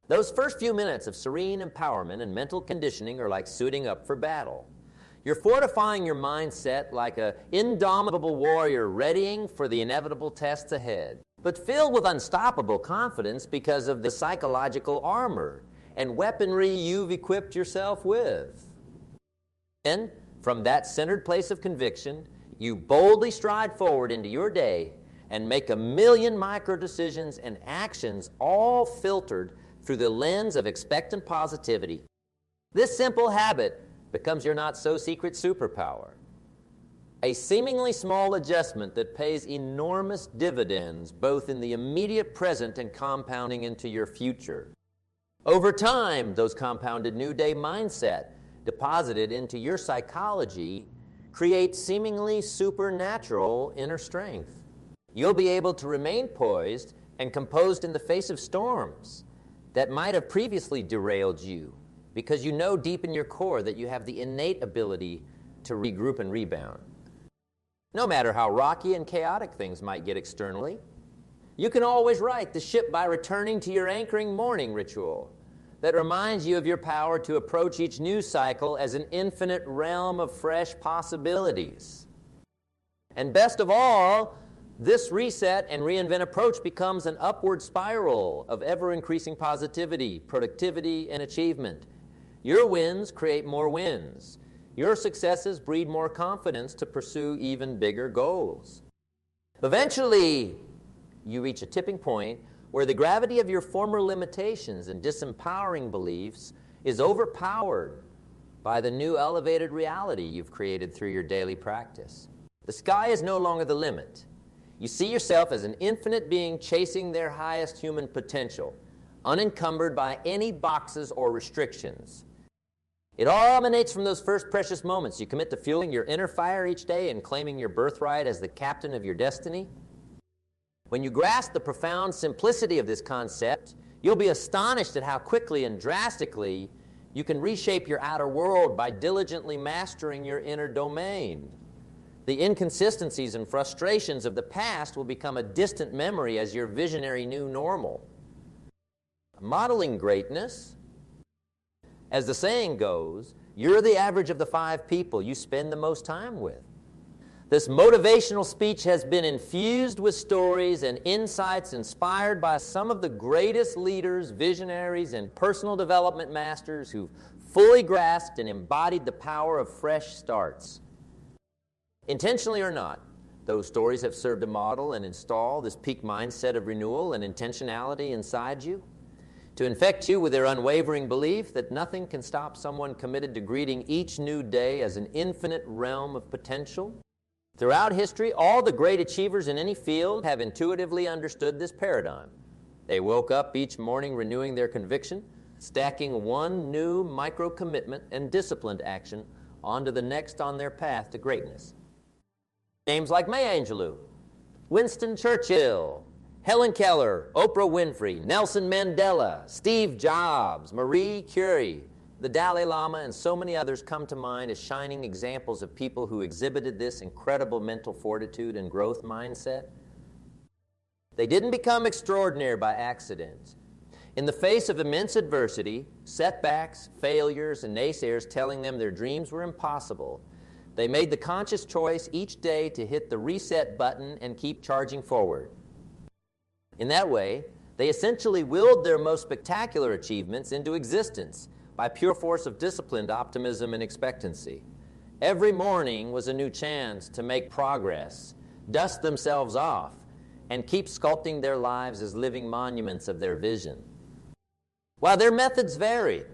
Those first few minutes of serene empowerment and mental conditioning are like suiting up for battle. You're fortifying your mindset like an indomitable warrior readying for the inevitable tests ahead, but filled with unstoppable confidence because of the psychological armor and weaponry you've equipped yourself with. Then, from that centered place of conviction, you boldly stride forward into your day and make a million micro decisions and actions, all filtered through the lens of expectant positivity. This simple habit becomes your not-so-secret superpower, a seemingly small adjustment that pays enormous dividends both in the immediate present and compounding into your future. Over time, those compounded new day mindset deposited into your psychology create seemingly supernatural inner strength. You'll be able to remain poised and composed in the face of storms that might have previously derailed you, because you know deep in your core that you have the innate ability to regroup and rebound. No matter how rocky and chaotic things might get externally, you can always right the ship by returning to your anchoring morning ritual that reminds you of your power to approach each news cycle as an infinite realm of fresh possibilities. And best of all, this reset and reinvent approach becomes an upward spiral of ever-increasing positivity, productivity, and achievement. Your wins create more wins. Your successes breed more confidence to pursue even bigger goals. Eventually, you reach a tipping point where the gravity of your former limitations and disempowering beliefs is overpowered by the new elevated reality you've created through your daily practice. The sky is no longer the limit. You see yourself as an infinite being chasing their highest human potential, unencumbered by any boxes or restrictions. It all emanates from those first precious moments you commit to fueling your inner fire each day and claiming your birthright as the captain of your destiny. When you grasp the profound simplicity of this concept, you'll be astonished at how quickly and drastically you can reshape your outer world by diligently mastering your inner domain. The inconsistencies and frustrations of the past will become a distant memory as your visionary new normal. Modeling greatness, as the saying goes, you're the average of the 5 people you spend the most time with. This motivational speech has been infused with stories and insights inspired by some of the greatest leaders, visionaries, and personal development masters who've fully grasped and embodied the power of fresh starts. Intentionally or not, those stories have served to model and install this peak mindset of renewal and intentionality inside you, to infect you with their unwavering belief that nothing can stop someone committed to greeting each new day as an infinite realm of potential. Throughout history, all the great achievers in any field have intuitively understood this paradigm. They woke up each morning renewing their conviction, stacking one new micro-commitment and disciplined action onto the next on their path to greatness. Names like Maya Angelou, Winston Churchill, Helen Keller, Oprah Winfrey, Nelson Mandela, Steve Jobs, Marie Curie, the Dalai Lama, and so many others come to mind as shining examples of people who exhibited this incredible mental fortitude and growth mindset. They didn't become extraordinary by accident. In the face of immense adversity, setbacks, failures, and naysayers telling them their dreams were impossible, they made the conscious choice each day to hit the reset button and keep charging forward. In that way, they essentially willed their most spectacular achievements into existence by pure force of disciplined optimism and expectancy. Every morning was a new chance to make progress, dust themselves off, and keep sculpting their lives as living monuments of their vision. While their methods varied,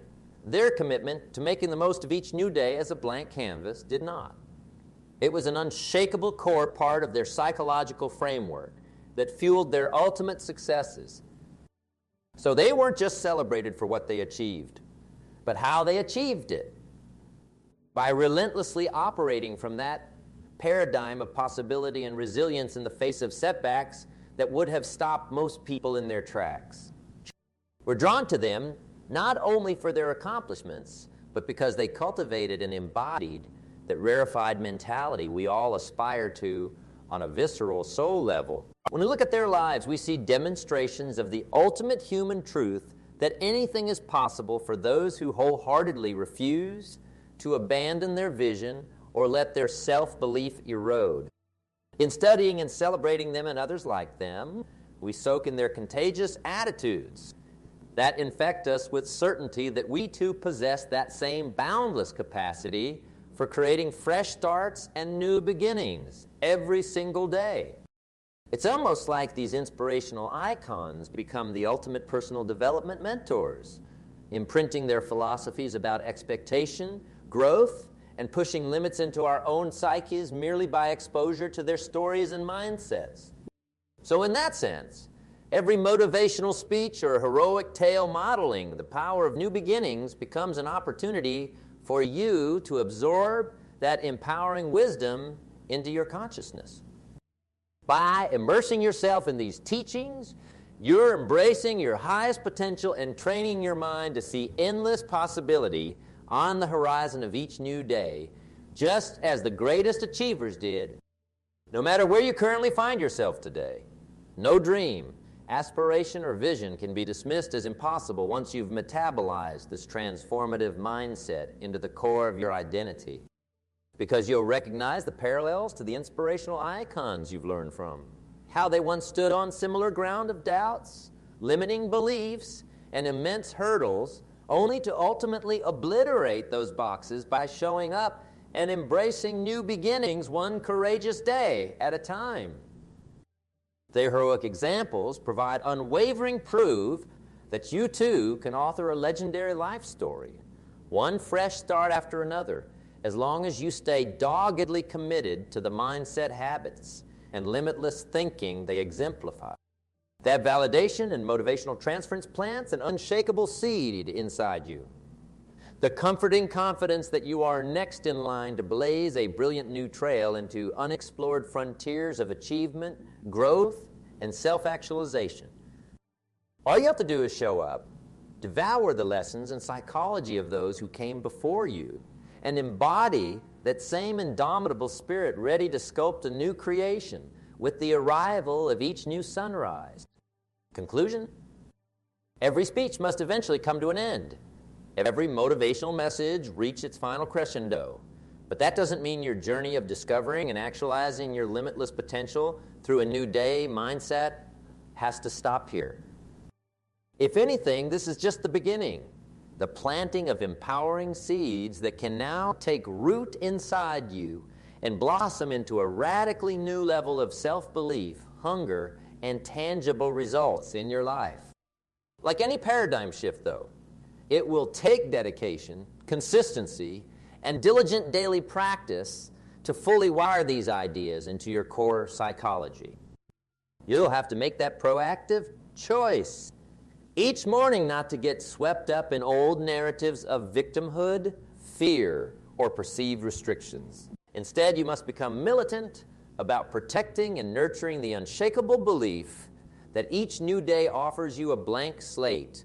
their commitment to making the most of each new day as a blank canvas did not. It was an unshakable core part of their psychological framework that fueled their ultimate successes. So they weren't just celebrated for what they achieved, but how they achieved it. By relentlessly operating from that paradigm of possibility and resilience in the face of setbacks that would have stopped most people in their tracks. We're drawn to them not only for their accomplishments, but because they cultivated and embodied that rarefied mentality we all aspire to on a visceral soul level. When we look at their lives, we see demonstrations of the ultimate human truth that anything is possible for those who wholeheartedly refuse to abandon their vision or let their self-belief erode. In studying and celebrating them and others like them, we soak in their contagious attitudes that infect us with certainty that we too possess that same boundless capacity for creating fresh starts and new beginnings every single day. It's almost like these inspirational icons become the ultimate personal development mentors, imprinting their philosophies about expectation, growth, and pushing limits into our own psyches merely by exposure to their stories and mindsets. So in that sense, every motivational speech or heroic tale modeling the power of new beginnings becomes an opportunity for you to absorb that empowering wisdom into your consciousness. By immersing yourself in these teachings, you're embracing your highest potential and training your mind to see endless possibility on the horizon of each new day, just as the greatest achievers did. No matter where you currently find yourself today, no dream, aspiration, or vision can be dismissed as impossible once you've metabolized this transformative mindset into the core of your identity, because you'll recognize the parallels to the inspirational icons you've learned from, how they once stood on similar ground of doubts, limiting beliefs, and immense hurdles, only to ultimately obliterate those boxes by showing up and embracing new beginnings one courageous day at a time. Their heroic examples provide unwavering proof that you too can author a legendary life story, one fresh start after another, as long as you stay doggedly committed to the mindset habits and limitless thinking they exemplify. That validation and motivational transference plants an unshakable seed inside you. The comforting confidence that you are next in line to blaze a brilliant new trail into unexplored frontiers of achievement, growth, and self-actualization. All you have to do is show up, devour the lessons and psychology of those who came before you, and embody that same indomitable spirit ready to sculpt a new creation with the arrival of each new sunrise. Conclusion? Every speech must eventually come to an end. Every motivational message reach its final crescendo. But that doesn't mean your journey of discovering and actualizing your limitless potential through a new day mindset has to stop here. If anything, this is just the beginning. the planting of empowering seeds that can now take root inside you and blossom into a radically new level of self-belief, hunger, and tangible results in your life. Like any paradigm shift, though, it will take dedication, consistency, and diligent daily practice to fully wire these ideas into your core psychology. You'll have to make that proactive choice each morning not to get swept up in old narratives of victimhood, fear, or perceived restrictions. Instead, you must become militant about protecting and nurturing the unshakable belief that each new day offers you a blank slate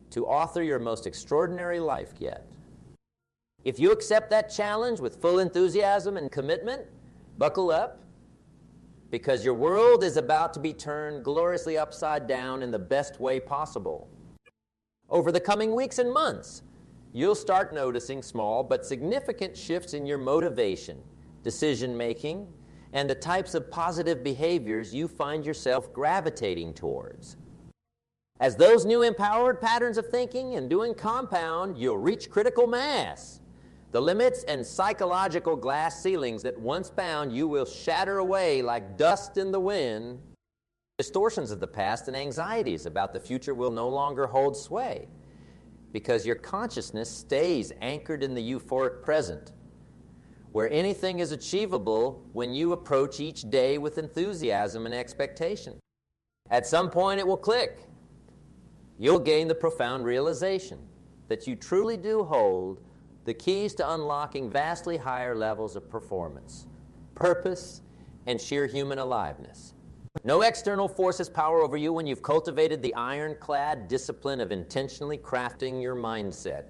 to author your most extraordinary life yet. If you accept that challenge with full enthusiasm and commitment, buckle up, because your world is about to be turned gloriously upside down in the best way possible. Over the coming weeks and months, you'll start noticing small but significant shifts in your motivation, decision-making, and the types of positive behaviors you find yourself gravitating towards. As those new empowered patterns of thinking and doing compound, you'll reach critical mass. The limits and psychological glass ceilings that once bound you will shatter away like dust in the wind. Distortions of the past and anxieties about the future will no longer hold sway because your consciousness stays anchored in the euphoric present, where anything is achievable when you approach each day with enthusiasm and expectation. At some point it will click. You'll gain the profound realization that you truly do hold the keys to unlocking vastly higher levels of performance, purpose, and sheer human aliveness. No external force has power over you when you've cultivated the ironclad discipline of intentionally crafting your mindset.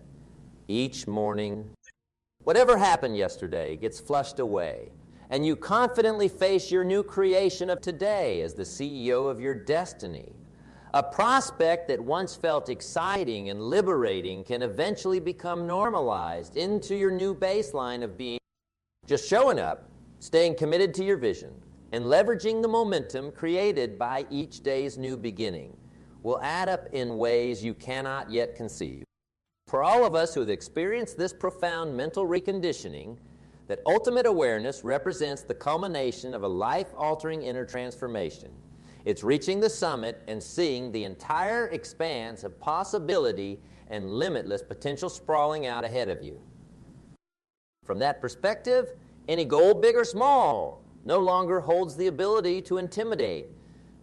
Each morning, whatever happened yesterday gets flushed away, and you confidently face your new creation of today as the CEO of your destiny. A prospect that once felt exciting and liberating can eventually become normalized into your new baseline of being just showing up, staying committed to your vision, and leveraging the momentum created by each day's new beginning will add up in ways you cannot yet conceive. For all of us who have experienced this profound mental reconditioning, that ultimate awareness represents the culmination of a life-altering inner transformation. It's reaching the summit and seeing the entire expanse of possibility and limitless potential sprawling out ahead of you. From that perspective, any goal, big or small, no longer holds the ability to intimidate.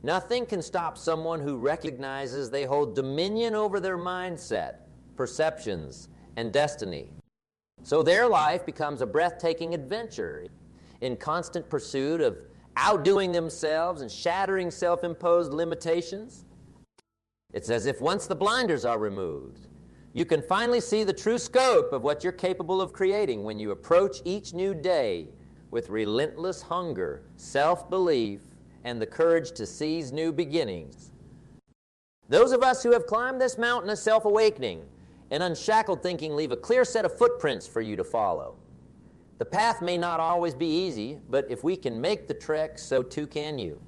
Nothing can stop someone who recognizes they hold dominion over their mindset, perceptions, and destiny. So their life becomes a breathtaking adventure in constant pursuit of outdoing themselves and shattering self-imposed limitations. It's as if once the blinders are removed, you can finally see the true scope of what you're capable of creating when you approach each new day with relentless hunger, self-belief, and the courage to seize new beginnings. Those of us who have climbed this mountain of self-awakening and unshackled thinking leave a clear set of footprints for you to follow. The path may not always be easy, but if we can make the trek, so too can you.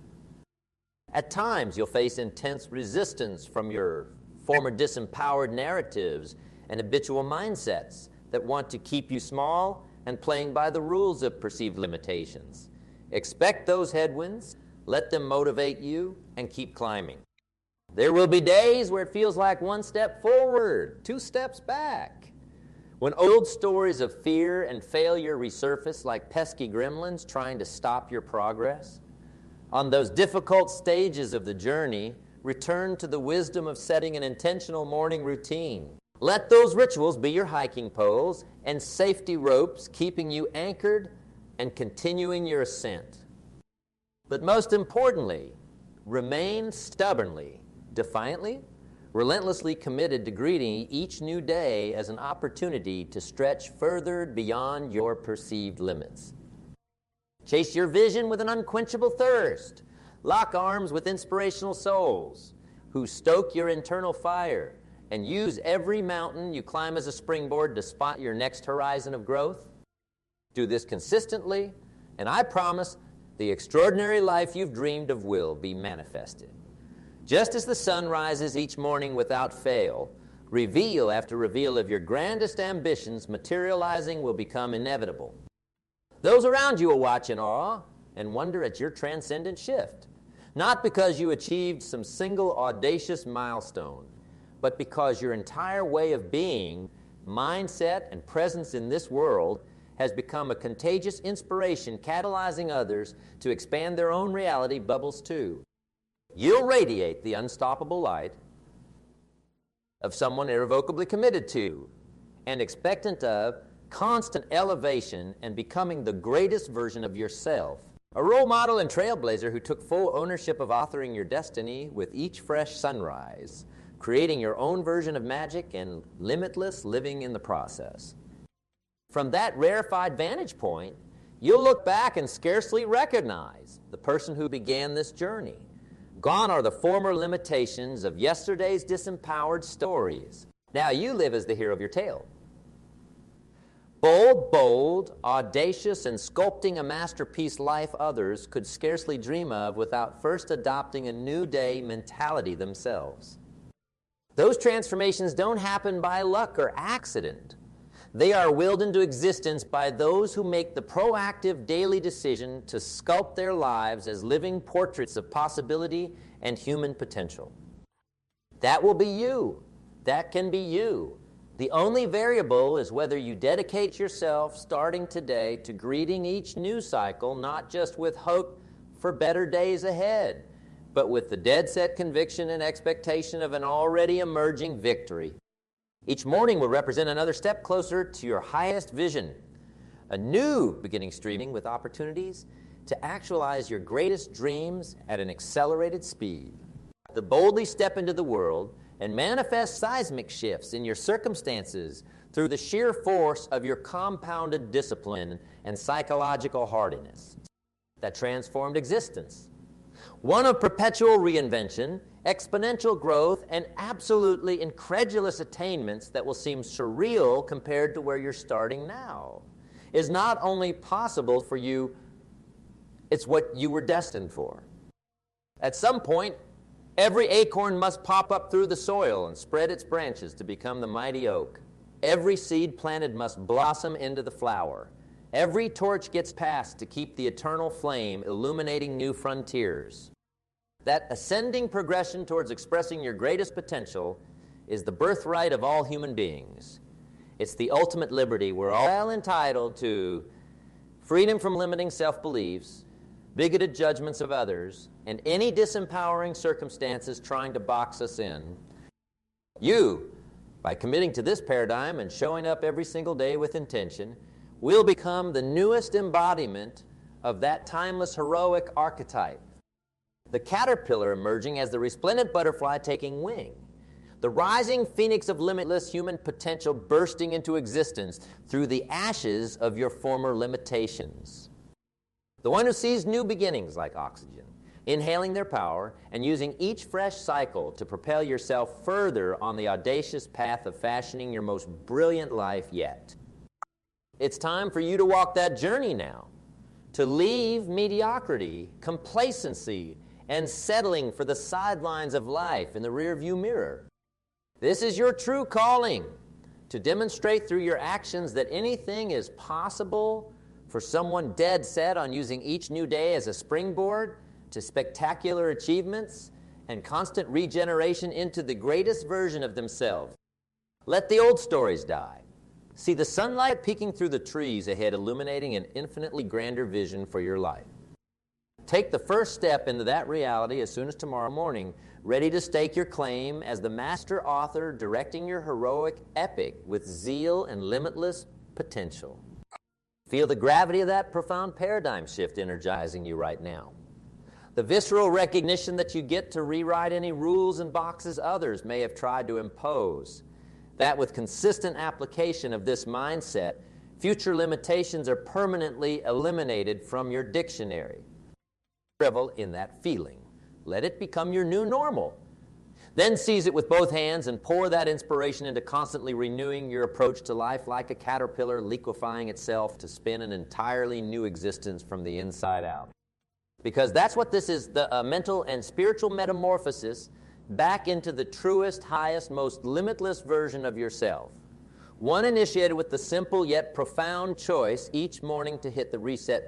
At times, you'll face intense resistance from your former disempowered narratives and habitual mindsets that want to keep you small and playing by the rules of perceived limitations. Expect those headwinds, let them motivate you, and keep climbing. There will be days where it feels like one step forward, 2 steps back. When old stories of fear and failure resurface like pesky gremlins trying to stop your progress, on those difficult stages of the journey, return to the wisdom of setting an intentional morning routine. Let those rituals be your hiking poles and safety ropes, keeping you anchored and continuing your ascent. But most importantly, remain stubbornly, defiantly, relentlessly committed to greeting each new day as an opportunity to stretch further beyond your perceived limits. Chase your vision with an unquenchable thirst. Lock arms with inspirational souls who stoke your internal fire and use every mountain you climb as a springboard to spot your next horizon of growth. Do this consistently, and I promise the extraordinary life you've dreamed of will be manifested. Just as the sun rises each morning without fail, Reveal after reveal of your grandest ambitions materializing will become inevitable. Those around you will watch in awe and wonder at your transcendent shift, not because you achieved some single audacious milestone, but because your entire way of being, mindset, and presence in this world has become a contagious inspiration catalyzing others to expand their own reality bubbles too. You'll radiate the unstoppable light of someone irrevocably committed to and expectant of constant elevation and becoming the greatest version of yourself. A role model and trailblazer who took full ownership of authoring your destiny with each fresh sunrise, creating your own version of magic and limitless living in the process. From that rarefied vantage point, you'll look back and scarcely recognize the person who began this journey. Gone are the former limitations of yesterday's disempowered stories. Now you live as the hero of your tale. Bold, audacious, and sculpting a masterpiece life others could scarcely dream of without first adopting a new day mentality themselves. Those transformations don't happen by luck or accident. They are willed into existence by those who make the proactive daily decision to sculpt their lives as living portraits of possibility and human potential. That will be you. That can be you. The only variable is whether you dedicate yourself starting today to greeting each new cycle, not just with hope for better days ahead, but with the dead-set conviction and expectation of an already emerging victory. Each morning will represent another step closer to your highest vision, a new beginning streaming with opportunities to actualize your greatest dreams at an accelerated speed. To boldly step into the world and manifest seismic shifts in your circumstances through the sheer force of your compounded discipline and psychological hardiness. That transformed existence. One of perpetual reinvention, exponential growth, and absolutely incredulous attainments that will seem surreal compared to where you're starting now, is not only possible for you, it's what you were destined for. At some point, every acorn must pop up through the soil and spread its branches to become the mighty oak. Every seed planted must blossom into the flower. Every torch gets passed to keep the eternal flame illuminating new frontiers. That ascending progression towards expressing your greatest potential is the birthright of all human beings. It's the ultimate liberty. We're all entitled to freedom from limiting self-beliefs, bigoted judgments of others, and any disempowering circumstances trying to box us in. You, by committing to this paradigm and showing up every single day with intention, will become the newest embodiment of that timeless heroic archetype. The caterpillar emerging as the resplendent butterfly taking wing. The rising phoenix of limitless human potential bursting into existence through the ashes of your former limitations. The one who sees new beginnings like oxygen, inhaling their power and using each fresh cycle to propel yourself further on the audacious path of fashioning your most brilliant life yet. It's time for you to walk that journey now, to leave mediocrity, complacency, and settling for the sidelines of life in the rearview mirror. This is your true calling, to demonstrate through your actions that anything is possible for someone dead set on using each new day as a springboard to spectacular achievements and constant regeneration into the greatest version of themselves. Let the old stories die. See the sunlight peeking through the trees ahead, illuminating an infinitely grander vision for your life. Take the first step into that reality as soon as tomorrow morning, ready to stake your claim as the master author directing your heroic epic with zeal and limitless potential. Feel the gravity of that profound paradigm shift energizing you right now. The visceral recognition that you get to rewrite any rules and boxes others may have tried to impose. That with consistent application of this mindset, future limitations are permanently eliminated from your dictionary. Revel in that feeling. Let it become your new normal. Then seize it with both hands and pour that inspiration into constantly renewing your approach to life like a caterpillar liquefying itself to spin an entirely new existence from the inside out. Because that's what this is, the mental and spiritual metamorphosis back into the truest, highest, most limitless version of yourself. One initiated with the simple yet profound choice each morning to hit the reset button.